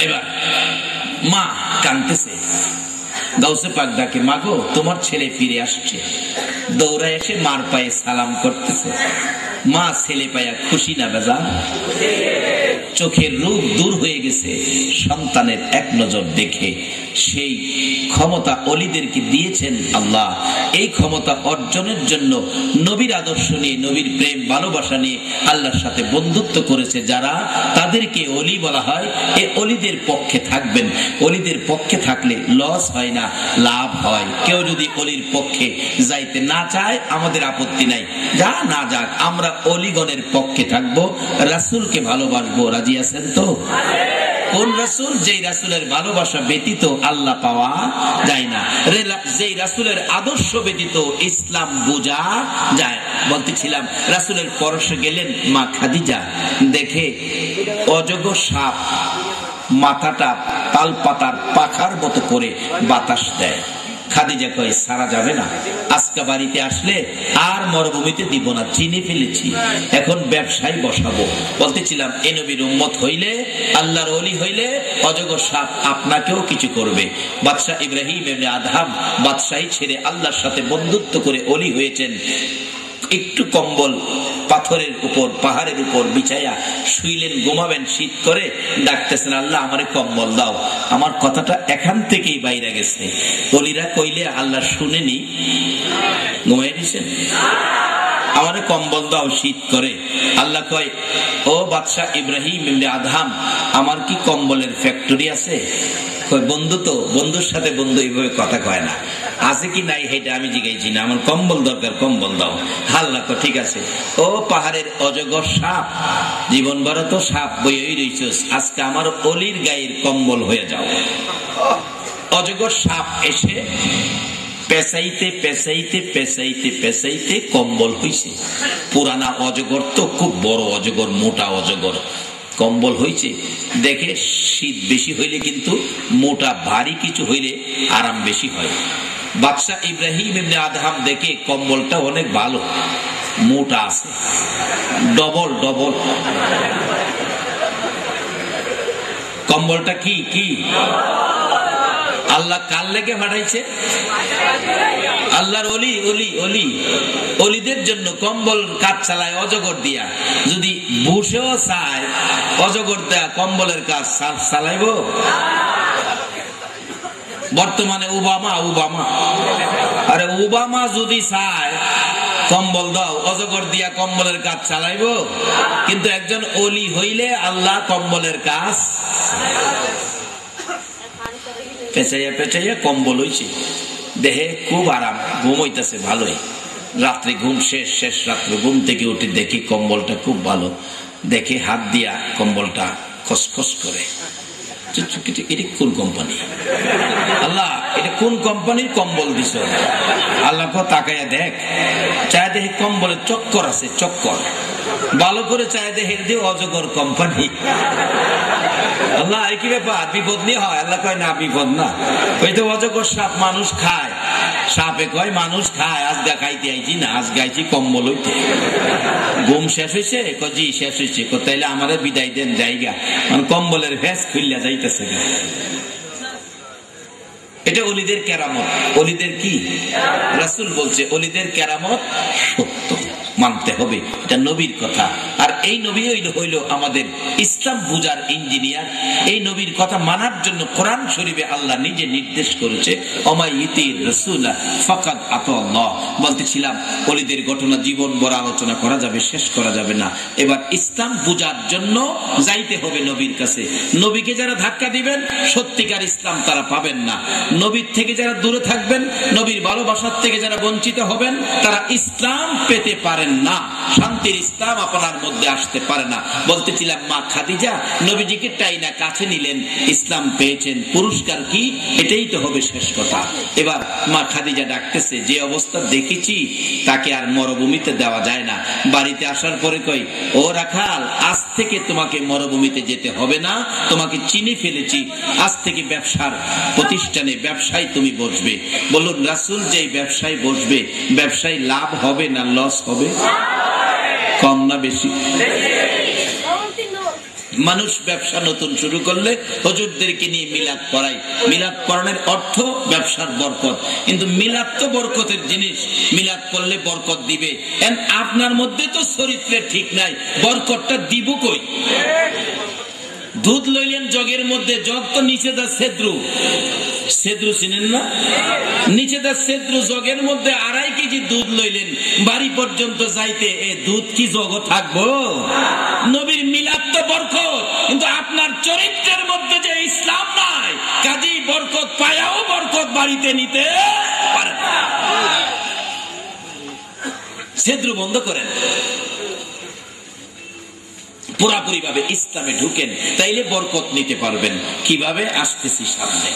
এবার মা কাঁদতেছে, গাউসে পাক ডাকে, মা গো তোমার ছেলে ফিরে আসছে। দৌড়ায় এসে মার পায়ে সালাম করতেছে। মা ছেলে পায়া খুশি না বেজান? চোখের রূপ দূর হয়ে গেছে সন্তানের এক নজর দেখে। সেই ক্ষমতা অলিদেরকে দিয়েছেন আল্লাহ। এই ক্ষমতা অর্জনের জন্য নবীর আদর্শ নিয়ে, নবীর প্রেম ভালোবাসা নিয়ে আল্লাহর সাথে বন্ধুত্ব করেছে যারা, তাদেরকে অলি বলা হয়। এই অলিদের পক্ষে থাকবেন। অলিদের পক্ষে থাকলে লস হয় না, লাভ হয়। কেউ যদি অলির পক্ষে যাইতে না চায় আমাদের আপত্তি নাই, যা না যাক, আমরা অলিগণের পক্ষে থাকবো, রাসূলকে ভালোবাসবো। রাজি আছেন তো? কোন রাসূল? যেই রাসূলের ভালোবাসা ব্যতীত আল্লাহ পাওয়া যায় না, যেই রাসূলের আদর্শ ব্যতীত ইসলাম বোঝা যায়। বলতেছিলাম, রাসূলের পরশে গেলেন মা খাদিজা, দেখে অজগর সাপ মাথাটা তাল পাতার পাখার মতো করে বাতাস দেয়। খাদিজা কয়, সারা যাবে না, আজকে বাড়িতে আসলে আর মরুভূমিতে দিব না, চিনে ফেলেছি, এখন ব্যবসায় বসাবো। বলতেছিলাম, এ নবীর উম্মত হইলে, আল্লাহর ওলি হইলে অজগর সাপ আপনাকেও কিছু করবে। বাদশাহ ইব্রাহিম ইবনে আদহাম বাদশাহী ছেড়ে আল্লাহর সাথে বন্ধুত্ব করে ওলি হয়েছেন। একটু কম্বল পাথরের উপর, পাহাড়ের উপর বিছাইয়া শুইলেন, ঘুমাবেন, শীত করে ডাকতেছেন, আল্লাহ আমারে কম্বল দাও। আমার কথাটা এখান থেকেই বাইরে গেছে। অলিরা কইলে আল্লাহ শুনেনি, ঘুমাই দিছেন, আমারে কম্বল দাও, শীত করে। আল্লাহ কয়, ও বাদশাহ ইব্রাহিম ইবনে আদহাম, আমার কি কম্বলের ফ্যাক্টরি আছে? বন্ধু তো, বন্ধুর সাথে বন্ধু এইভাবে কথা কয় না। আছে কি নাই সেটা আমি জিজ্ঞাসি না, আমার কম্বল দরকার, কম্বল দাও। আল্লাহ কয়, ঠিক আছে। ও পাহাড়ের অজগর সাপ, জীবন ভর তো সাপ বইয়েই রইছস, আজকে আমার অলির গায়ের কম্বল হয়ে যাও। অজগর সাপ এসে পেঁচাইতে পেঁচাইতে পেঁচাইতে পেঁচাইতে কম্বল হইছে। পুরানা অজগর তো, খুব বড় অজগর, মোটা অজগর, কম্বল হয়েছে। দেখে শীত বেশি হইলে কিন্তু মোটা ভারী কিছু হইলে আরাম বেশি হয়। বাদশাহ ইব্রাহিম ইবনে আদহাম দেখে কম্বলটা অনেক ভালো, মোটা আছে, ডবল ডবল। কম্বলটা কি কি আল্লাহ কার লেগে পাঠাইছে? আল্লাহর অলি, অলি অলি অলিদের জন্য কম্বল কাজ চালায় অজগর দিয়া। যদি বসেও চায় অজগর দেয়া কম্বলের কাজ চালাইব? বর্তমানে ওবামা, আরে ওবামা যদি চায় কম্বল দাও, অজগর দিয়া কম্বলের কাজ চালাইব? কিন্তু একজন অলি হইলে আল্লাহ কম্বলের কাজ পেঁচাইয়া পেঁচাইয়া কম্বল হইছে। দেহে খুব আরাম, ঘুম হইতেছে ভালোই। রাত্রে ঘুম শেষ রাত্রে ঘুম থেকে উঠে দেখি কম্বলটা খুব ভালো। দেখে হাত দিয়া কম্বলটা খসখস করে। এটা কোন কোম্পানি? আল্লাহ, এটা কোন কোম্পানির কম্বল দিছ? আল্লাহ তাকাইয়া দেখ, চায় দেখে কম্বলের চক্কর আছে, চক্কর ভালো করে চায় দেখে দিয়ে অজগর কোম্পানি। আল্লাহ, কি ব্যাপার, বিপদ নিয়ে হয়? আল্লাহ কয়, না বিপদ না, ওই তো অজগর সাপ মানুষ খায়। সাপে কয় মানুষ খায়, আজ খাইতে আইছি না, আজ গাইছি কম্বল হইতে। ঘুম শেষ হয়েছে? জি শেষ হয়েছে। তাইলে আমাদের বিদায় দেন, জায়গা মানে কম্বলের ভেস খুললা যাইতেছে। এটা অলিদের কেরামত। অলিদের কি? রাসূল বলছে অলিদের কেরামত সত্য, মানতে হবে, এটা নবীর কথা। আর এই নবী হইল আমাদের ইসলাম বুঝার ইঞ্জিনিয়ার। এই নবীর কথা মানার জন্য কোরআন শরীফে আল্লাহ নিজে নির্দেশ করেছে, ওমাইয়িতির রাসূলা ফাকাদ আতাল্লাহ। বলতেছিলাম অলিদের ঘটনা জীবন ভর আলোচনা করা যাবে, শেষ করা যাবে না। এবার ইসলাম বুঝার জন্য যাইতে হবে নবীর কাছে। নবীকে যারা ধাক্কা দিবেন সত্যিকার ইসলাম তারা পাবেন না। নবীর থেকে যারা দূরে থাকবেন, নবীর ভালোবাসার থেকে যারা বঞ্চিত হবেন, তারা ইসলাম পেতে পারেন না। শান্তির ইসলাম আপনার মধ্যে আসতে পারে না। বলতেছিলাম, মা খাদিজা নবীজিকে টাইনা কাছে নিলেন, ইসলাম পেয়েছেন, পুরস্কার কি? এটাই তো হবে শেষ কথা। এবার মা খাদিজা ডাকতেছে, যে অবস্থা দেখেছি তাকে আর মরুভূমিতে দেওয়া যায় না। বাড়িতে আসার পরে কই, ও রাখাল, আজ থেকে তোমাকে মরুভূমিতে যেতে হবে না, তোমাকে চিনি ফেলেছি, আজ থেকে ব্যবসার প্রতিষ্ঠানে, ব্যবসায় তুমি বসবে। বলুন, রাসূল যে ব্যবসায় বসবে, ব্যবসায় লাভ হবে না লস হবে? কম না বেশি? মানুষ ব্যবসা নতুন শুরু করলে হুজুরদেরকে নিয়ে মিলাদ করাই। মিলাদ করানোর অর্থ ব্যবসার বরকত, কিন্তু মিলাদ তো বরকতের জিনিস, মিলাদ করলে বরকত দিবে। আপনার মধ্যে তো চরিত্রে ঠিক নাই, বরকতটা দিব কই? দুধ লইলেন জগের মধ্যে, জগ তো নিচে দা সেদ্রু, সেদ্রু চিনেন না? নিচে দা সেদ্রু, জগের মধ্যে 2.5 কেজি দুধ লইলেন, বাড়ি পর্যন্ত যাইতে এ দুধ কি জগ থাকবো? নবীর মিলাদ তো বরকত, কিন্তু আপনার চরিত্রের মধ্যে যে ইসলাম নাই, কাজেই বরকত পায়াও বরকত বাড়িতে নিতে পারে না। সেদ্রু বন্ধ করেন, পুরাপুরি ভাবে ইসলামে ঢুকেন, তাইলে বরকত নিতে পারবেন। কিভাবে? আসতেছি সামনে।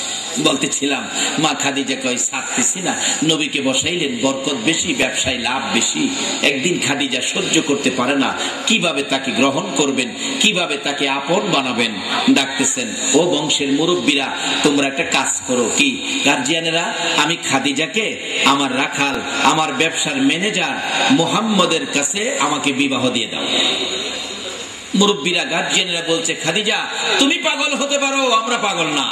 বলতেছিলাম মা খাদিজা কয় ছাড়তেছি না, নবীকে বসাইলেন, বরকত বেশি, ব্যবসায় লাভ বেশি। একদিন খাদিজা সহ্য করতে পারে না, কিভাবে তাকে গ্রহণ করবেন, কিভাবে তাকে আপন বানাবেন। ডাকতেছেন, ও বংশের মুরব্বীরা, তোমরা একটা কাজ করো। কি? গার্জিয়ানেরা, আমি খাদিজাকে আমার রাখাল, আমার ব্যবসার ম্যানেজার মুহাম্মদের কাছে আমাকে বিবাহ দিয়ে দাও। মুরব্বীরা, গার্জিয়ানরা বলছে, খাদিজা তুমি পাগল হতে পারো, আমরা পাগল না।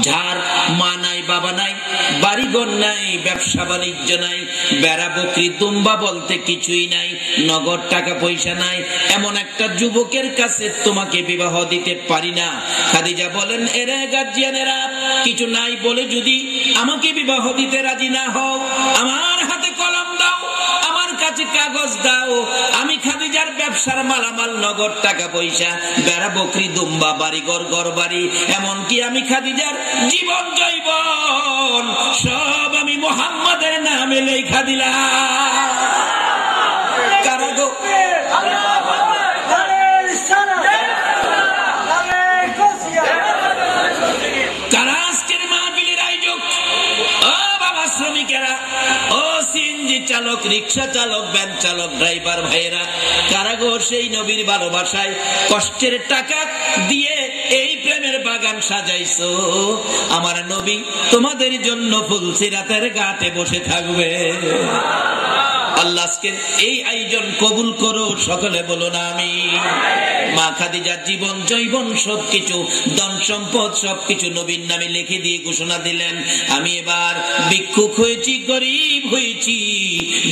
যার মা নাই, বাবা নাই, বাড়িঘর নাই, ব্যবসা বাণিজ্য নাই, বেড়া বকরি দুম্বা বলতে কিছুই নাই, নগদ টাকা পয়সা নাই, এমন একটা যুবকের কাছে তোমাকে বিবাহ দিতে পারি না। খাদিজা বলেন, এরা গার্জিয়ানেরা, কিছু নাই বলে যদি আমাকে বিবাহ দিতে রাজি না হও, আমার হাতে কলম দাও, আমার কাছে কাগজ দাও, আমি খাদিজার ব্যবসার মালামাল, নগদ টাকা পয়সা, বেড়া বকরি দুম্বা, বাড়িঘর, ঘর বাড়ি, এমনকি আমি খাদিজার জীবন জৈবন সব আমি মুহাম্মাদের নামে লেখা দিলাম। কারাগো কারাজকের মাহফিলের আয়োজক, ও বাবা শ্রমিকেরা, ও সিএনজি চালক, রিক্সা চালক, ভ্যান চালক, ড্রাইভার ভাইয়েরা, কারাগো সেই নবীর ভালোবাসায় কষ্টের টাকা দিয়ে এই প্রেমের বাগান সাজাইছো, আমার নবী তোমাদের জন্য ফুলসিরাতের ঘাটে বসে থাকবে। আল্লাহ আজকের এই আয়োজন কবুল করো, সকলে বলুন আমিন। মা খাদিজার জীবন জৈবন সবকিছু, ধন সম্পদ সবকিছু নবীর নামে লিখে দিয়ে ঘোষণা দিলেন, আমি এবার ভিক্ষুক হয়েছি, গরিব হয়েছি,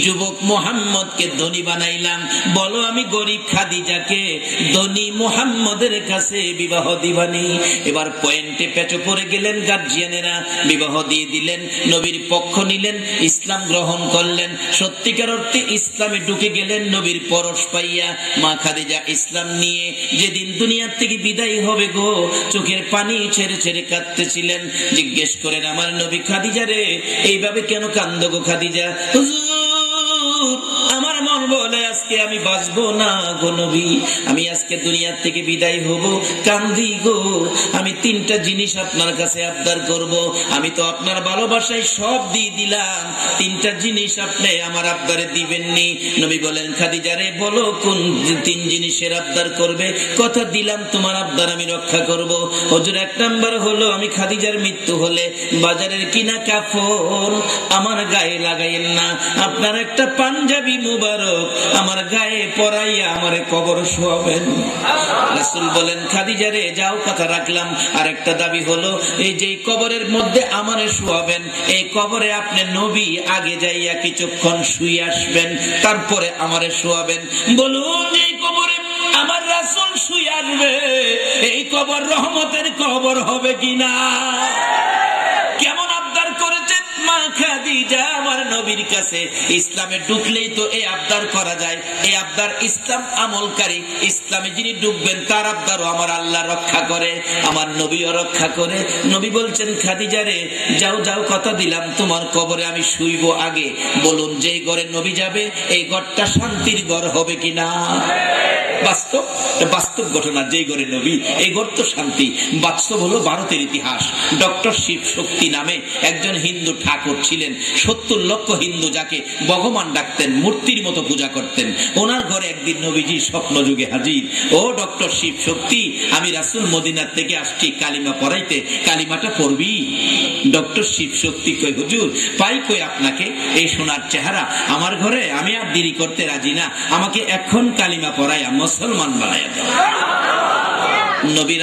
যুবক মুহাম্মদকে ধনী বানাইলাম, বলো আমি গরিব খাদিজাকে ধনী মুহাম্মদের কাছে বিবাহ দিবানি। এবার পয়েন্টে পেঁচো পড়ে গেলেন গার্জিয়ানেরা, বিবাহ দিয়ে দিলেন, নবীর পক্ষ নিলেন, ইসলাম গ্রহণ করলেন, সত্যিকার অর্থে ইসলামে ঢুকে গেলেন নবীর পরশ পাইয়া। মা খাদিজা ইসলাম নিয়ে যেদিন দুনিয়ার থেকে বিদায় হবে গো, চোখের পানি ছেড়ে ছেড়ে কাঁদতেছিলেন। জিজ্ঞেস করেন, আমার নবী খাদিজা রে, এইভাবে কেন কান্দো গো খাদিজা? আমার মন বলে আজকে আমি বাঁচবো না গো নবী, আমি আজকে দুনিয়ার থেকে বিদায় হব, কান্দি গো। আমি 3টা জিনিস আপনার কাছে আবদার করব, আমি তো আপনার ভালোবাসায় সব দিয়ে দিলাম, 3টা জিনিস আপনি আমার আবদারে দিবেননি। নবী বলেন, খাদিজা রে বলো কোন 3 জিনিসের আবদার করবে? কথা দিলাম তোমার আবদার আমি রক্ষা করব। হুজুর, 1 নাম্বার হলো, আমি খাদিজার মৃত্যু হলে বাজারের কিনা কাফন আমার গায়ে লাগাইয়েন না, আপনার একটা পাঞ্জাবি মুবারক আমার গায়ে পরাইয়া আমারে কবর শোয়াবেন। রাসূল বলেন, খাদিজা রে যাও, কথা রাখলাম। আর একটা দাবি হলো, এই যে কবরের মধ্যে আমারে শোয়াবেন, এই কবরে আপনি নবী আগে যাইয়া কিছুক্ষণ শুয়ে আসবেন, তারপরে আমারে শোয়াবেন। বলুন, এই কবরে আমার রাসূল শুয়ে আসবে, এই কবর রহমতের কবর হবে কিনা? কেমন আবদার করেছেন মা খাদিজা আমার নবীর কাছে। ইসলামে ঢুকলেই তো এই আবদার করা যায়, এই আবদার ইসলাম আমলকারী, ইসলামে যিনি ঢুকবেন তার আবদারও আমার আল্লাহ রক্ষা করে, আমার নবীও রক্ষা করে। নবী বলছেন, খাদিজা রে যাও যাও, কথা দিলাম তোমার কবরে আমি শুইব আগে। বলুন, যেই ঘরে নবী যাবে এই ঘরটা শান্তির ঘর হবে কিনা? বাস্তব, বাস্তব ঘটনা, যেই ঘরে নবী এই ঘর তো শান্তি। বাস্তব হলো ভারতের ইতিহাস। ডক্টর শিব শক্তি নামে একজন হিন্দু ঠাকুর ছিলেন, 70 লক্ষ হিন্দু যাকে ভগবান ডাকতেন, মূর্তির মতো পূজা করতেন। ওনার ঘরে একদিন নবীজি স্বপ্ন যুগে হাজির। ও ডক্টর শিব শক্তি, আমি রাসূল মদিনার থেকে আসছি কালিমা পড়াইতে, কালিমাটা পড়বি? ডক্টর শিব শক্তি কই, হুজুর পাই কই আপনাকে, এই সোনার চেহারা আমার ঘরে, আমি আর দেরি করতে রাজি না, আমাকে এখন কালিমা পড়াইয়া মুসলমান বানাইয়া দাও। নবী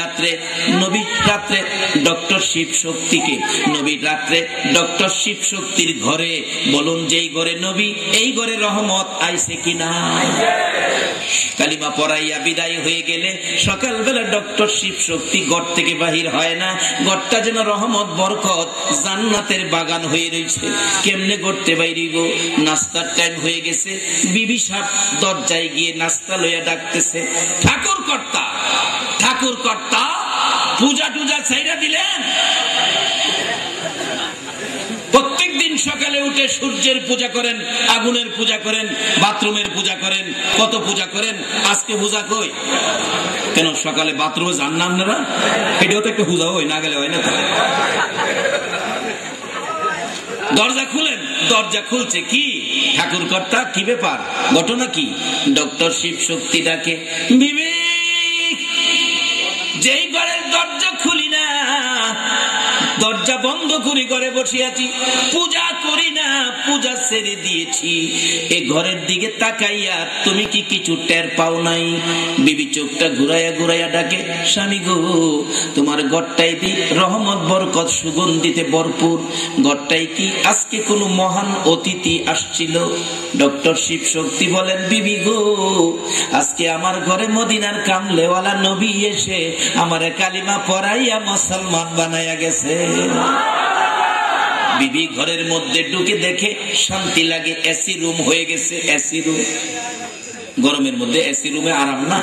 রাত্রে ডক্টর শিব শক্তিকে, নবী রাত্রে ডক্টর শিব শক্তির ঘরে, বলুন যেই ঘরে নবী এই ঘরে রহমত আইছে কিনা? কালিমা পড়াইয়া বিদায় হয়ে গেলে সকালবেলা ডক্টর শিব শক্তি ঘর থেকে বাহির হয় না। ঘরটা যেন রহমত বরকত জান্নাতের বাগান হয়ে রয়েছে। কেমনে করতে বাইরিব? নাস্তার টাইম হয়ে গেছে। বিবি সাহেব দরজায় গিয়ে নাস্তা লইয়া ডাকতেছে, ঠাকুর কর্তা পূজা টুজা ছাইরা দিলেন? প্রত্যেক দিন সকালে উঠে সূর্যের পূজা করেন, আগুনের পূজা করেন, বাথরুমের পূজা করেন, কত পূজা করেন, আজকে পূজা কই? কেন সকালে বাথরুমে যান না আপনারা? এটাও তো একটা পূজা হয়, না গেলে হয় না তো। দরজা খুলেন, দরজা খুলছে কি? ঠাকুর কর্তা কি ব্যাপার, ঘটনা কি? ডক্টর শিব শক্তি ডাকে, বিবি যেই ঘরের দরজা খুলি না, দরজা বন্ধ করে ঘরে বসে আছি, পূজা করি না, পূজা ছেড়ে দিয়েছি, এ ঘরের দিকে তাকাইয়া তুমি কি কিছু টের পাও নাই? বিবি চোখটা ঘুরাইয়া ডাকে, স্বামী গো তোমার ঘরটাই দি রহমত বরকত সুগন্ধিতে ভরপুর, ঘরটাই কি আজকে কোন মহান অতিথি আসছিল? ডক্টর শিব শক্তি বলেন, বিবি গো আজকে আমার ঘরে মদিনার কামলেওয়ালা নবী এসে আমারে কালিমা পড়াইয়া মুসলমান বানাইয়া গেছে। বিবি ঘরের মধ্যে ঢুকে দেখে শান্তি লাগে, এসি রুম হয়ে গেছে। এসি রুম, গরমের মধ্যে এসি রুমে আরাম না?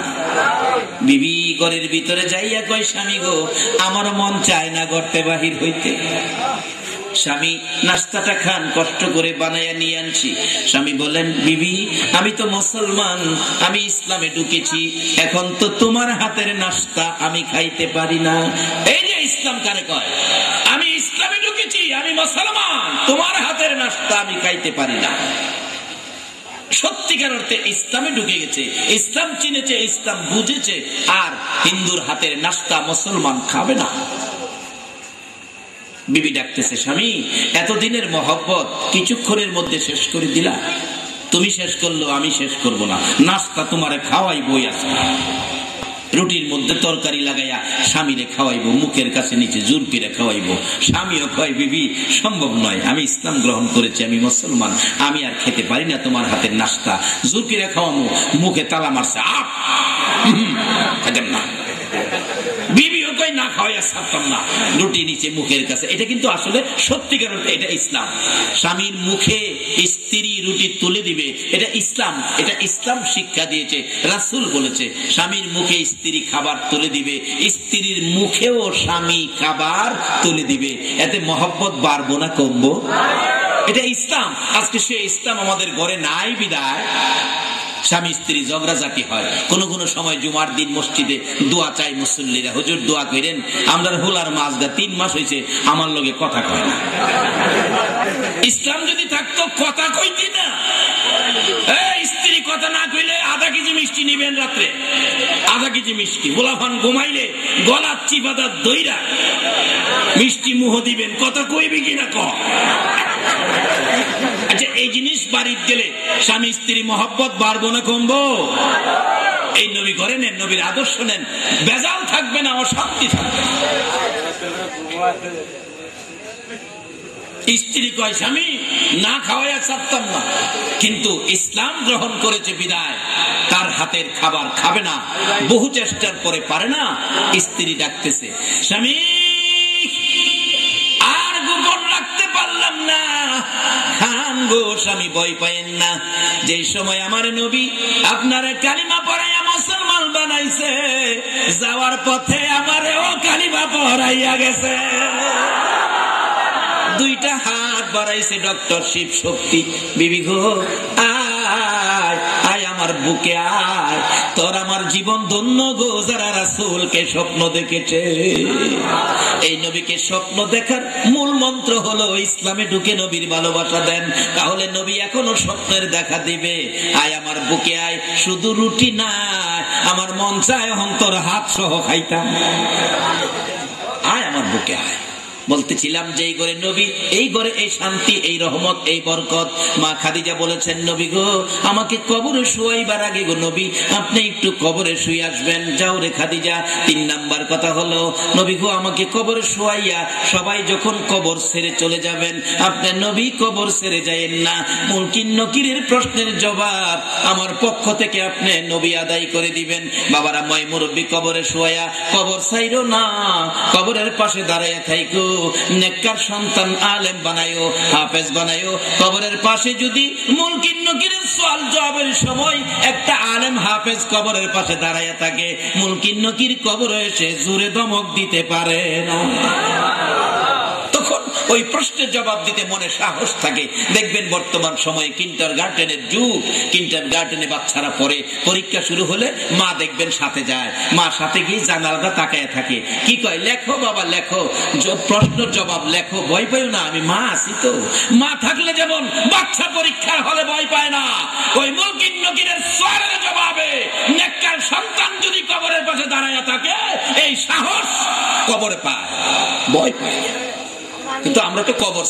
বিবি ঘরের ভিতরে যাইয়া কয়, স্বামী গো আমার মন চায় না ঘরতে বাহির হইতে। স্বামী নাস্তাটা খান, কষ্ট করে বানাইয়া নিয়ে আনছি। স্বামী বলেন, বিবি আমি তো মুসলমান, আমি ইসলামে ঢুকেছি, এখন তো তোমার হাতের নাস্তা আমি খাইতে পারি না। এই যে ইসলাম কারে কয়, আমি ইসলামে ঢুকেছি, আমি মুসলমান, তোমার হাতের নাস্তা আমি খাইতে পারি না। সত্যিকার অর্থে ইসলামে ঢুকে গেছে, ইসলাম চিনেছে, ইসলাম বুঝেছে, আর হিন্দুর হাতের নাস্তা মুসলমান খাবে না। বিবি ডাকতেছে, স্বামী এতদিনের মহব্বত কিছুক্ষণের মধ্যে শেষ করে দিলা, তুমি শেষ করলো আমি শেষ করব না, নাস্তা তোমারে খাওয়াইবো। আছে রুটির মধ্যে তরকারি লাগাইয়া স্বামীরে খাওয়াইবো, মুখের কাছে নিচে জোর করে খাওয়াইবো। স্বামীও কয়, বিবি সম্ভব নয়, আমি ইসলাম গ্রহণ করেছি, আমি মুসলমান, আমি আর খেতে পারি না তোমার হাতের নাস্তা, জোর করে খাওয়ামো। মুখে তালা মারছে, খেতেন না। বিবিও কই, না খাওয়াইয়া ছাড়তাম না, রুটি নিচে মুখের কাছে। এটা কিন্তু আসলে সত্যিকার অর্থে এটা ইসলাম। স্বামীর মুখে স্ত্রী রুটি তুলে দিবে, এটা ইসলাম, এটা ইসলাম শিক্ষা দিয়েছে। রাসূল বলেছে স্বামীর মুখে স্ত্রী খাবার তুলে দিবে, স্ত্রীর মুখেও স্বামী খাবার তুলে দিবে, এতে মহব্বত বাড়বো না কমবো? এটা ইসলাম। আজকে সে ইসলাম আমাদের ঘরে নাই বিদায় স্বামী স্ত্রী ঝগড়াঝাটি হয়। কোন কোন সময় জুমার দিন মসজিদে দোয়া চাই মুসল্লিরা, হুজুর দোয়া করেন, আমরা হুলার মাছগা 3 মাস হয়েছে আমার লগে কথা কয় না। ইসলাম যদি থাকতো কথা কইতি না, স্ত্রী কথা না কইলে আধা কেজি মিষ্টি নিবেন রাত্রে, আধা কেজি মিষ্টি, গোলাফান ঘুমাইলে গলার চিপাদা দইরা মিষ্টি মুহ দিবেন, কথা কইবি কিনা ক। আচ্ছা এই জিনিস বাড়িতে গেলে স্বামী স্ত্রী মহব্বত বাড়বো না কমবো? এই নবী করে নেন, নবীর আদর্শ নেন, বেজাল থাকবে না, অশান্তি থাকবে। স্ত্রী কয়, স্বামী না খাওয়াইয়া ছাড়তাম না, কিন্তু ইসলাম গ্রহণ করেছে বিদায় তার হাতের খাবার খাবে না, বহু চেষ্টার পরে পারে না। স্ত্রী ডাকতেছে, স্বামী আর গোপন রাখতে পারলাম না, খান গো স্বামী ভয় পায়েন না, যে সময় আমার নবী আপনার কালিমা পড়াইয়া মুসলমান বানাইছে, যাওয়ার পথে আমারও কালিমা পড়াইয়া গেছে। দুইটা হাত বাড়াইছে ডক্টর শিব শক্তি, বিবি গো আয় আয় আমার বুকে আয়, তোর আমার জীবন ধন্য গো, যারা রাসূলকে স্বপ্ন দেখেছে। এই নবীকে স্বপ্ন দেখার মূল মন্ত্র হলো ইসলামে ঢুকে নবীর ভালোবাসা দেন, তাহলে নবী এখনো স্বপ্নের দেখা দিবে। আয় আমার বুকে আয়, শুধু রুটি না, আমার মন চায় অন্তর হাত সহ খাইতাম। আয় আমার বুকে আয়, বলতেছিলাম যে এই ঘরে নবী, এই ঘরে এই শান্তি, এই রহমত, এই বরকত। মা খাদিজা বলেছেন, নবী গো, আমাকে কবরে শুয়াইবার আগে গো নবী, আপনি একটু কবরে শুয়ে আসবেন। যাও রে খাদিজা। 3 নাম্বার কথা হলো, নবী গো, আমাকে কবরে শুয়াইয়া সবাই যখন কবর ছেড়ে চলে যাবেন, আপনি নবী কবর ছেড়ে যায়েন না। মুনকির নকিরের প্রশ্নের জবাব আমার পক্ষ থেকে আপনি নবী আদায় করে দিবেন। বাবারা, ময় মুরব্বী কবরে শুয়াইয়া কবর ছাইরো না, কবরের পাশে দাঁড়াইয়া থাইকো, নেককার সন্তান আলেম বানায়ো, হাফেজ বানায়ো। কবরের পাশে যদি মুনকির নকিরের সওয়াল জবাবের সময় একটা আলেম হাফেজ কবরের পাশে দাঁড়াইয়া থাকে, মুনকির নকির কবরে এসে জোরে ধমক দিতে পারে না। তখন ওই প্রশ্নের জবাব দিতে মনে সাহস থাকে। দেখবেন বর্তমান সময়ে কিন্ডারগার্টেনের যুগ, কিন্ডারগার্টেনে বাচ্চারা পড়ে, পরীক্ষা শুরু হলে মা দেখবেন সাথে যায়, মা সাথে গিয়ে জানালাটা তাকায় থাকে, কি কয়, লেখো বাবা লেখো, প্রশ্নের জবাব লেখো, ভয় পাইও না, আমি মা আছি তো। মা থাকলে যেমন বাচ্চা পরীক্ষার হলে ভয় পায় না, ওই মুনকির নকিরের সওয়ালের জবাবে নেককার সন্তান যদি কবরের পাশে দাঁড়ায় থাকে, এই সাহস কবরে পায়, ভয় পায়। কিন্তু আমরা তো কবর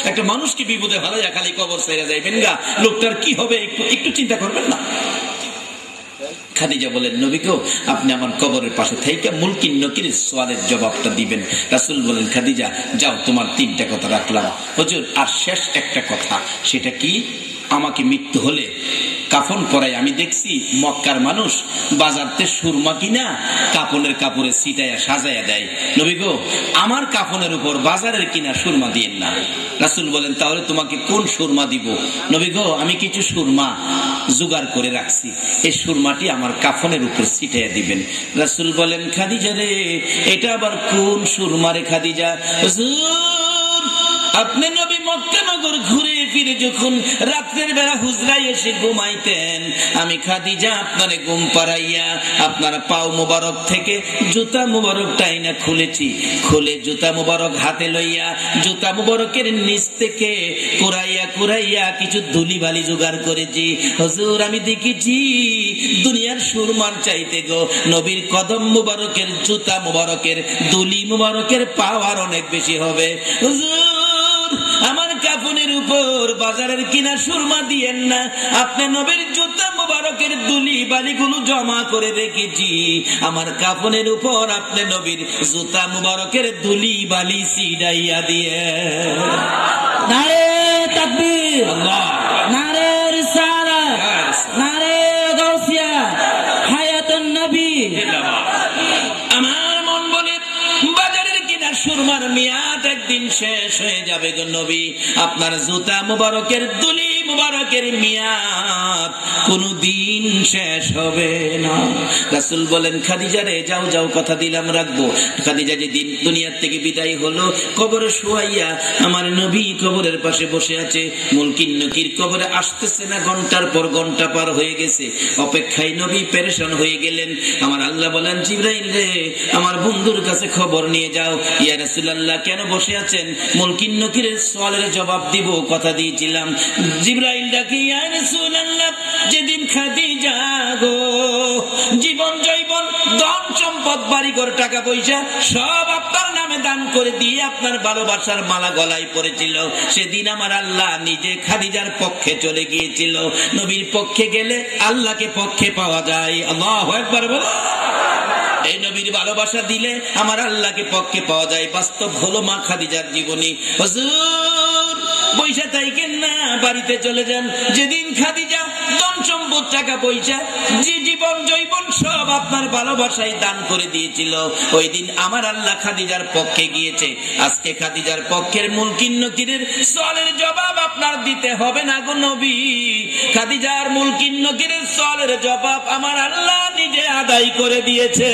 একটা মানুষকে বিপদে ভালো খালি কবর ছেড়ে যাইবেন গা, লোকটার কি হবে একটু চিন্তা করবেন না। খাদিজা বলেন, নবী গো, আপনি আমার কবরের পাশে থেকে মুনকির নকিরের সওয়ালের জবাবটা দিবেন। রাসূল বলেন, খাদিজা যাও, তোমার 3টা কথা রাখলাম। হুজুর, আর শেষ একটা কথা, সেটা কি, আমাকে মৃত্যু হলে কাফন পরাই। আমি দেখছি মক্কার মানুষ বাজারতে সুরমা কিনা কাপড়ের কাপড়ে ছিটাইয়া সাজাইয়া দেয়। নবী গো, আমার কাফনের উপর বাজারের কিনা সুরমা দিয়েন না। রাসূল বলেন, তাহলে তোমাকে কোন সুরমা দিব? নবী গো, আমি কিছু সুরমা জোগাড় করে রাখছি, এই সুরমাটি আমার কাফনের উপর ছিটাইয়া দিবেন। রাসূল বলেন, খাদিজা রে, এটা আবার কোন সুরমা রে খাদিজা? আপনি নবী মক্কা নগর ঘুরে ফিরে যখন রাত্রের বেলা হুজরায় এসে ঘুমাইতেন, আমি খাদিজা আপনারে ঘুম পাড়াইয়া আপনার পাও মুবারক থেকে জুতা মুবারক টাইনা খুলেছি, খুলে জুতা মুবারক হাতে লইয়া জুতা মুবারকের নিচ থেকে কুড়াইয়া কুড়াইয়া কিছু ধুলি বালি জোগাড় করেছি। হুজুর, আমি দেখেছি দুনিয়ার সুরমার চাইতে গো নবীর কদম মুবারকের জুতা মুবারকের ধুলি মুবারকের পাওয়ার অনেক বেশি হবে। হুজুর, আমার কাফনের উপর বাজারের কিনা সুরমা দিয়েন না, আপনি নবীর জুতা মুবারকের দুলি বালিগুলো জমা করে রেখেছি, আমার কাফনের উপর আপনি নবীর জুতা মুবারকের দুলি বালি ছিটাইয়া দিয়ে। নারে তাকবীর, আল্লাহ, নারে রিসালাত, নারে গাউসিয়া, হায়াতুন নবী। আমার মন বলে বাজারের কিনা সুরমার মেয়াদ একদিন শেষ হয়ে যাবে গো নবী, আপনার জুতা মুবারকের দুলি মুবারকের মেয়াদ কোনদিন শেষ হবে না। রাসূল বলেন, খাদিজা রে, যাও যাও, কথা দিলাম রাখবো। খাদিজা যেদিন দুনিয়ার থেকে বিদায় হলো, কবরে শুয়াইয়া আমার নবী কবরের পাশে বসে আছে। মুনকির নকির কবরে আসতেছে না, ঘন্টার পর ঘন্টা পার হয়ে গেছে, অপেক্ষায় নবী পেরেশান হয়ে গেলেন। আমার আল্লাহ বলেন, জিবরাইল রে, আমার বন্ধুর কাছে খবর নিয়ে যাও। ইয়া রাসূলুল্লাহ, কেন বসে আছেন? মুনকির নকিরের সওয়ালের জবাব দিব, কথা দিয়েছিলাম। জিবরাইল ডাকে, ইয়া রাসূলুল্লাহ, যেদিন খাদিজা গো জীবন জৈবন ধন সম্পদ বাড়িঘর টাকা পয়সা সব আপনার নামে দান করে দিয়ে আপনার ভালোবাসার মালা গলায় পড়েছিল, সেদিন আমার আল্লাহ নিজে খাদিজার পক্ষে চলে গিয়েছিল। নবীর পক্ষে গেলে আল্লাহকে পক্ষে পাওয়া যায়। আল্লাহু আকবার বলো। এই নবীর ভালোবাসা দিলে আমার আল্লাহকে পক্ষে পাওয়া যায়। বাস্তব হলো মা খাদিজার জীবনী। হুজুর, পয়সা থাইকেন না, বাড়িতে চলে যান। যেদিন খাদিজা ধন সম্পদ টাকা পয়সা যে জীবন জৈবন সব আপনার ভালোবাসায় দান করে দিয়েছিল, ওই দিন আমার আল্লাহ খাদিজার পক্ষে গিয়েছে। আজকে খাদিজার পক্ষের মুনকির নকিরের সওয়ালের জবাব আপনার দিতে হবে না গো নবী। খাদিজার মুনকির নকিরের সওয়ালের জবাব আমার আল্লাহ নিজে আদায় করে দিয়েছে।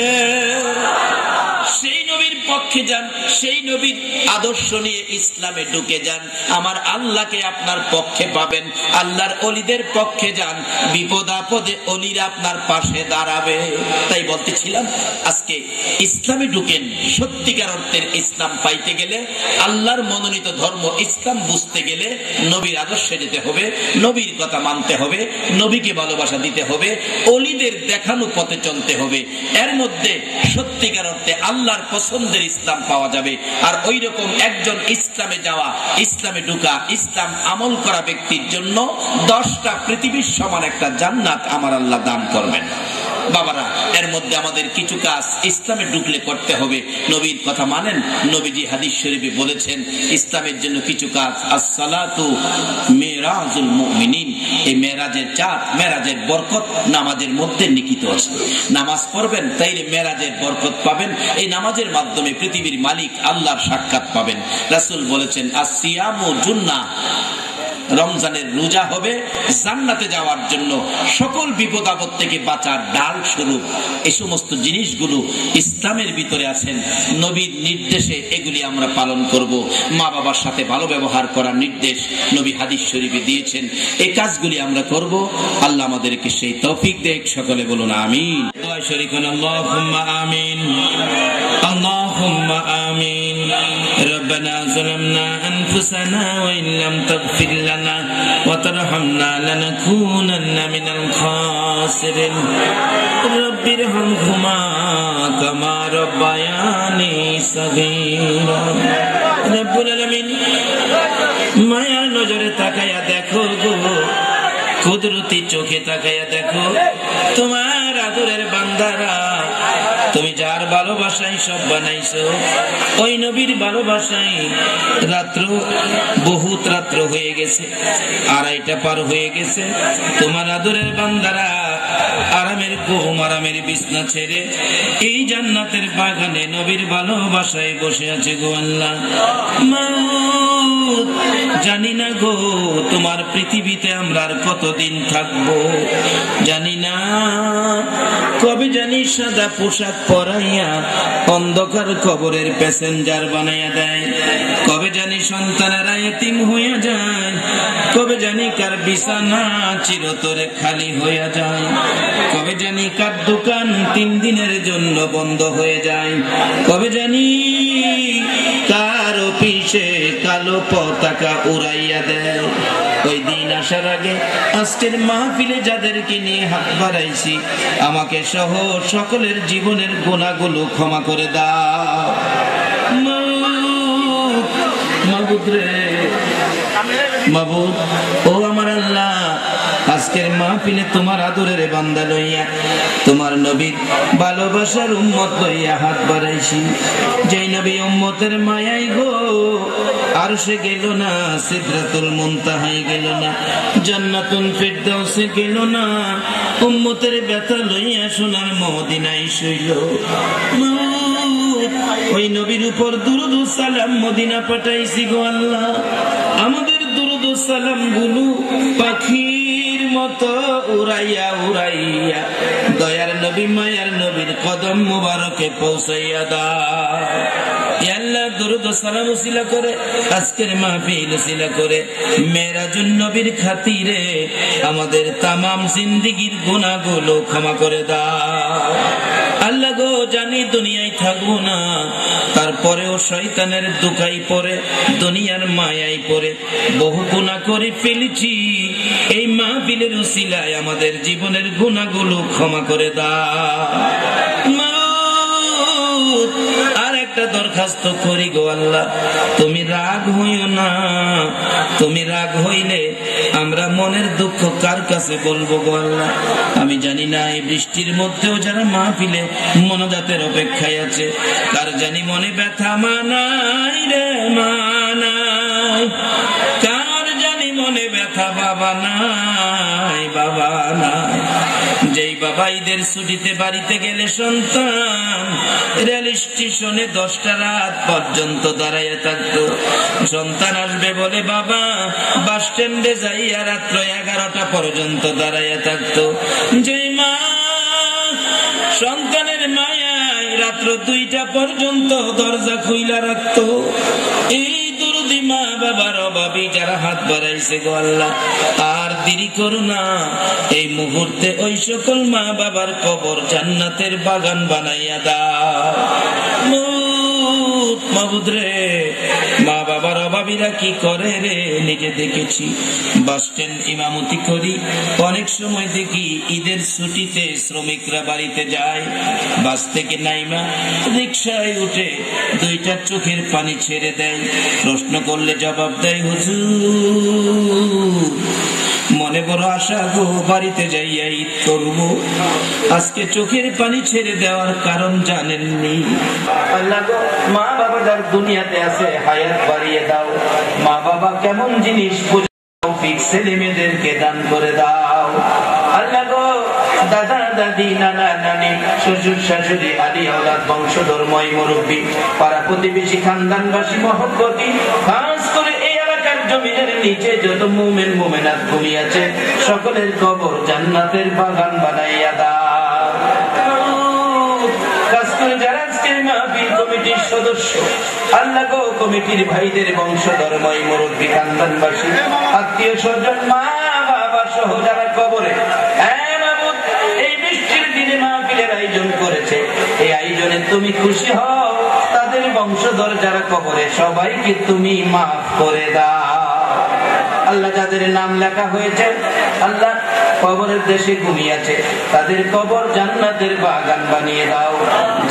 সেই নবীর পক্ষে যান, সেই নবীর আদর্শ নিয়ে ইসলামে ঢুকে যান, আমার আল্লাহকে আপনার পক্ষে পাবেন। আল্লাহর অলিদের পক্ষে যান, বিপদ আপদে অলিরা আপনার পাশে দাঁড়াবে। তাই বলতেছিলাম, আজকে ইসলামে ঢুকেন। সত্যিকার অর্থের ইসলাম পাইতে গেলে, আল্লাহর মনোনীত ধর্ম ইসলাম বুঝতে গেলে নবীর আদর্শে যেতে হবে, নবীর কথা মানতে হবে, নবীকে ভালোবাসা দিতে হবে, অলিদের দেখানো পথে চলতে হবে। এর মধ্যে সত্যিকার অর্থে আল্লাহর পছন্দ রাসূলদের ইসলাম পাওয়া যাবে। আর ওই রকম একজন ইসলামে যাওয়া, ইসলামে ঢুকা, ইসলাম আমল করা ব্যক্তির জন্য 10টা পৃথিবীর সমান একটা জান্নাত আমার আল্লাহ দান করবেন। বাবারা, এর মধ্যে আমাদের কিছু কাজ ইসলামে ঢুকলে করতে হবে। নবীর কথা মানেন, নবীজি হাদিস শরীফে বলেছেন ইসলামের জন্য কিছু কাজ। আসসালাতু মিরাজুল মুমিনিন, এই মেরাজের চাঁদ, মেরাজের বরকত নামাজের মধ্যে নিহিত আছে। নামাজ পড়বেন, তাইলে মেরাজের বরকত পাবেন। এই নামাজের মাধ্যমে পৃথিবীর মালিক আল্লাহর সাক্ষাৎ পাবেন। রাসূল বলেছেন আসিয়ামু জুন্নাহ, রমজানের রোজা হবে জান্নাতে যাওয়ার জন্য, সকল বিপদ আপদ থেকে বাঁচার ঢাল স্বরূপ। এই সমস্ত জিনিসগুলো ইসলামের ভিতরে আছেন। নবীর নির্দেশে এগুলি আমরা পালন করব। মা বাবার সাথে ভালো ব্যবহার করার নির্দেশ নবী হাদিস শরীফে দিয়েছেন। এই কাজগুলি আমরা করব। আল্লাহ আমাদেরকে সেই তৌফিক দেখ। সকলে বলুন আমিন। দোয়া শরীক আল্লাহুম্মা আমিন, আল্লাহুম্মা আমিন। রব্বানা যালামনা আনফুসানা ওয়া ইন লাম তাগফির লানা ওয়া তারহামনা লানাকুনান্না মিনাল খাসিরিন। রব্বিরহামহুমা কামা রাব্বায়ানি সাগীরা। রব্বুল আলামিন, মায়ার নজরে তাকায়া দেখো গো, কুদরতি চোখে তাকায়া দেখো তোমার আদরের বান্দারা, তুমি যার ভালোবাসায় সব বানাইছো, ওই নবীর ভালোবাসায় রাত্র, বহুত রাত্র হয়ে গেছে, 2:30 পার হয়ে গেছে। তোমার আদরের বান্দারা আরামের ঘুম, আরামের বিছনা ছেড়ে এই জান্নাতের বাগানে নবীর ভালোবাসায় বসে আছে গো আল্লাহ। মাউত, জানি না গো তোমার পৃথিবীতে আমরা আর কতদিন থাকবো, জানি না। কবে জানি সাদা পোশাক পরাইয়া অন্ধকার কবরের প্যাসেঞ্জার বানাইয়া দেয়, কবে জানি সন্তানেরা এতিম হইয়া যায়, কবে জানি কার বিছানা চিরতরে খালি হইয়া যায়, কবে জানি কার দোকান 3 দিনের জন্য বন্ধ হয়ে যায়, কবে জানি কার অফিসে কালো পতাকা উড়াইয়া দেয়। ওই দিন আসার আগে আজকের মাহফিলে যাদেরকে নিয়ে হাত বাড়াইছি, আমাকে সহ সকলের জীবনের গুনাহগুলো ক্ষমা করে দাও। মাবুদ রে, মাবুদ, ও আমার আল্লাহ, আজকের মাহফিলে তোমার আদরের বান্দা লইয়া, তোমার নবীর ভালোবাসার উম্মত লইয়া হাত বাড়াইছি। যেই নবী উম্মতের মায়াই গো আরশে গেল না, সিদরাতুল মুনতাহায় গেল না, জান্নাতুল ফিরদাউসে গেল না, উম্মতের ব্যথা লইয়া সোনার মদিনায় শুইল। ওই নবীর উপর দুরূদ ও সালাম মদিনা পাঠাইছি গো আল্লাহ। আমাদের দুরূদ ও সালাম গুলো পাখির মতো উড়াইয়া উড়াইয়া দয়ার নবী, মায়ার নবীর কদম মুবারকে পৌঁছাইয়া দাও। আল্লাহ, দুরূদ ও সালাম উসিলা করে, আজকের মাহফিল উসিলা করে, মেরাজুন নবীর খাতিরে আমাদের তামাম জিন্দেগীর গুনাহগুলো ক্ষমা করে দাও। আল্লাহ গো, জানি দুনিয়ায় থাকবো না, তারপরেও শয়তানের দুকাই পড়ে, দুনিয়ার মায়াই পড়ে বহু গুনাহ করে ফেলেছি। এই মাহফিলের উসিলায় আমাদের জীবনের গুনাহগুলো ক্ষমা করে দাও। আর একটা দরখাস্ত করি গো আল্লাহ, তুমি রাগ হইও না। তুমি রাগ হইলে আমরা মনের দুঃখ কার কাছে বলবো গো আল্লাহ? আমি জানি না এই বৃষ্টির মধ্যেও যারা মাহফিলে মনোজাতের অপেক্ষায় আছে, কার জানি মনে ব্যথা মানাই রে মানাই, কার জানি মনে ব্যথা বাবা নাই, বাবা নাই। যেই বাবা ঈদের ছুটিতে বাড়িতে গেলে সন্তান রেল স্টেশনে 10টা রাত পর্যন্ত দাঁড়াইয়া থাকতো, সন্তান আসবে বলে বাবা বাস স্ট্যান্ডে যাইয়া রাত্র 11টা পর্যন্ত দাঁড়াইয়া থাকতো। যেই মা সন্তানের মায়ায় রাত্র 2টা পর্যন্ত দরজা খুইলা রাখতো, এই দুরুদি মা বাবার অভাবী যারা হাত বাড়াইছে গো আল্লাহ, আর দেরি করো না। এই মুহূর্তে ওই সকল মা বাবার কবর জান্নাতের বাগান বানাইয়া দাও। মাবুদ রে, মা বাবার অভাবীরা কি করে রে নিজে দেখেছি। বাস স্ট্যান্ড ইমামতি করি, অনেক সময় দেখি ঈদের ছুটিতে শ্রমিকরা বাড়িতে যায়, বাস থেকে নাইমা রিকশায় উঠে দুইটা চোখের পানি ছেড়ে দেয়। প্রশ্ন করলে জবাব দেয়, হুজুর মনে বড় আশা গো, বাড়িতে যাইয়া ঈদ করব, আজকে চোখের পানি ছেড়ে দেওয়ার কারণ জানেননি। আল্লাহ গো, মা বাবা যার দুনিয়াতে আছে হায়াত বাড়িয়ে দাও। মা বাবা কেমন জিনিস ছেলে মেয়েদেরকে দান করে দাও। আল্লাহ গো, দাদা দাদি নানা নানি শ্বশুর শাশুড়ি আদি আওলাদ বংশধর্ময় মুরব্বী পাড়া প্রতিবেশী খানদানবাসী মহব্বতী, খাস করে এই এলাকার জমিনের নিচে যত মুমিন মুমিনাত ঘুমিয়েছে সকলের কবর জান্নাতের বাগান বানাইয়া দাও। খাস করে যারা আজকের মাহফিল কমিটির সদস্য, আল্লাহ গো কমিটির ভাইদের বংশধর্ময় মুরব্বী খানদানবাসী আত্মীয় স্বজন মা বাবা সহ যারা কবরে এই বৃষ্টির দিনে মাহফিলের আয়োজন করেছে, এই আয়োজনে তুমি খুশি হও। তাদের বংশধর যারা কবরে সবাইকে তুমি মাফ করে দাও। আল্লাহ যাদের নাম লেখা হয়েছে আল্লাহ কবরের দেশে ঘুমিয়েছে, তাদের কবর জান্নাতের বাগান বানিয়ে দাও।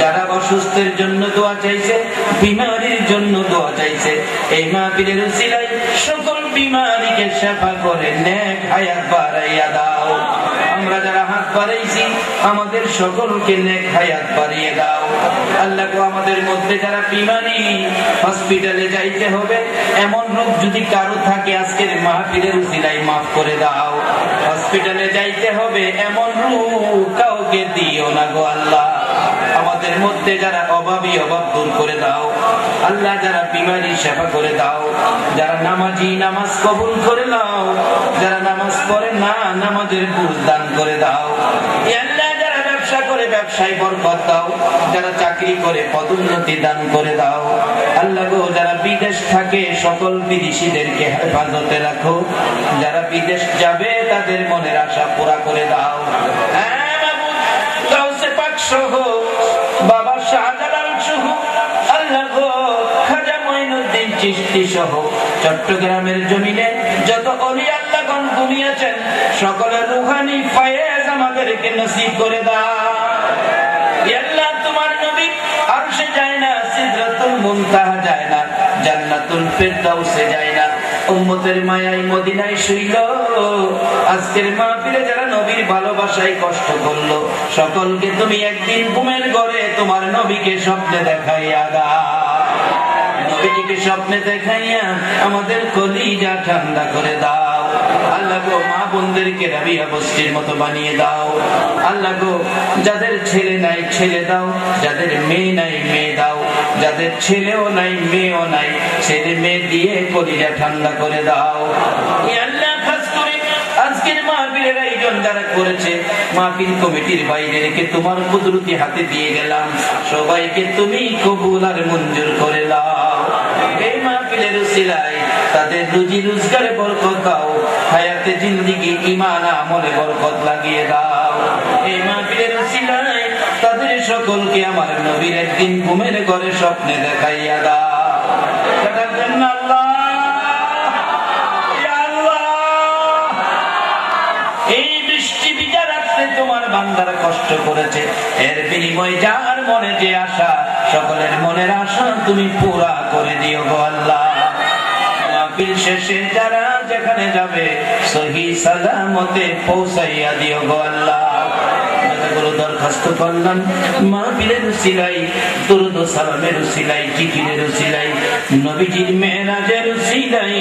যারা অসুস্থের জন্য দোয়া চাইছে, বিমারির জন্য দোয়া চাইছে, এই মাহফিলের উসিলায় সকল বিমারিকে সেবা করে নেক হায়াত বাড়াইয়া দাও। আমরা যারা হাত বাড়াইছি আমাদের সকলকে নেক হায়াত বাড়িয়ে দাও। আল্লাহ গো, আমাদের মধ্যে যারা বিমারি হসপিটালে যাইতে হবে এমন রোগ যদি কারো থাকে আজকের মাহফিলের উসিলায় মাফ করে দাও। হসপিটালে যাইতে হবে এমন রোগ কাউকে দিও না গো আল্লাহ। আমাদের মধ্যে যারা অভাবী অভাব দূর করে দাও আল্লাহ, যারা বিমারি সেবা করে দাও, যারা নামাজি নামাজ কবুল করে দাও, যারা নামাজ পড়ে না নামাজের বুঝ দান করে দাও। আল্লাহ যারা ব্যবসা করে ব্যবসায় বরকত দাও, যারা চাকরি করে পদোন্নতি দান করে দাও। আল্লাহ গো, যারা বিদেশ থাকে সকল বিদেশিদেরকে হেফাজতে রাখো, যারা বিদেশ যাবে তাদের মনের আশা পুরা করে দাও। সহ বাবা শাহজালাল সহ আল্লাহ গো, খাজা মঈনুদ্দিন চিশতি সহ চট্টগ্রামের জমিনে যত ওলি আল্লাহগণ ঘুমিয়েছেন সকলের রুহানি ফায়েজ আমাদেরকে নসিব করে দাও। আল্লাহ তোমার নবী আরশে যায় না, সিদরাতুল মুনতাহা যায় না, জান্নাতুল ফিরদাউসে যায় না, উম্মতের মায়ায় মদিনায় শুইল। আজকের মাহফিলে যারা নবীর ভালোবাসায় কষ্ট করলো সকলকে তুমি একদিন ঘুমের ঘরে তোমার নবীকে স্বপ্নে দেখাইয়া দাও। নবীকে স্বপ্নে দেখাইয়া আমাদের কলিজা ঠান্ডা করে দাও। আল্লাহ গো, মা বোনদেরকে রাবিয়া বস্তির মতো বানিয়ে দাও। আল্লাহ গো, যাদের ছেলে নাই ছেলে দাও, যাদের মেয়ে নাই মেয়ে দাও, যাদের ছেলেও নাই মেয়েও নাই ছেলে মেয়ে দিয়ে কলিজা ঠান্ডা করে দাও। আল্লাহ খাস করে আজকের মাহফিলের আয়োজন যারা করেছে মাহফিল কমিটির বাইরে রেখে তোমার কুদরতি হাতে দিয়ে গেলাম, সবাইকে তুমি কবুল আর মঞ্জুর করে দাও। এই মাহফিলের উসিলায় তাদের রুজি রোজগারে বরকত দাও, হায়াতে জিন্দেগি ঈমান আমলে বরকত লাগিয়ে দাও। এই মাহফিলের উসিলায় তাদের সকলকে আমার নবীর একদিন ঘুমের ঘরে স্বপ্নে দেখাইয়া দাও। সেটার জন্য আল্লাহ এই বৃষ্টি ভিজা রাখতে তোমার বান্দারা কষ্ট করেছে, এর বিনিময়ে যার মনে যে আশা সকলের মনের আশা তুমি পুরা করে দিও গো আল্লাহ। মাহফিল শেষে যারা যেখানে যাবে সহি সালামতে পৌঁছাইয়া দিও গো আল্লাহ। দরখাস্ত করলাম মাহফিলের উসিলাই, দুরূদ ও সালামের উসিলাই, জিকিরের উসিলাই, নবীজির মেরাজের উসিলাই,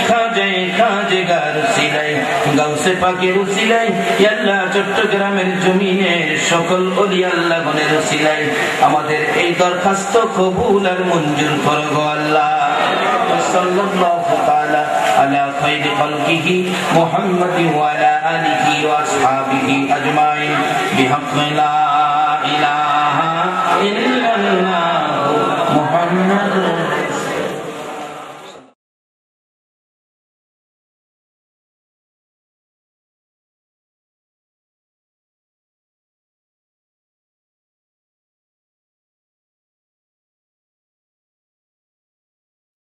খাজায়ে খাজেগার উসিলাই, গাউসে পাকের উসিলাই, আল্লাহ চট্টগ্রামের জমিনের সকল ওলি আল্লাহগণের উসিলাই আমাদের এই দরখাস্ত কবুল আর মঞ্জুর করো গো আল্লাহ। সাল্লাল্লাহু তাআলা আলা খায়রি খালকিহি মুহাম্মাদিন ওয়া আলা আলিহি ওয়া আসহাবিহি আজমাইন বিহাক্কি লা ইলাহা ইল্লা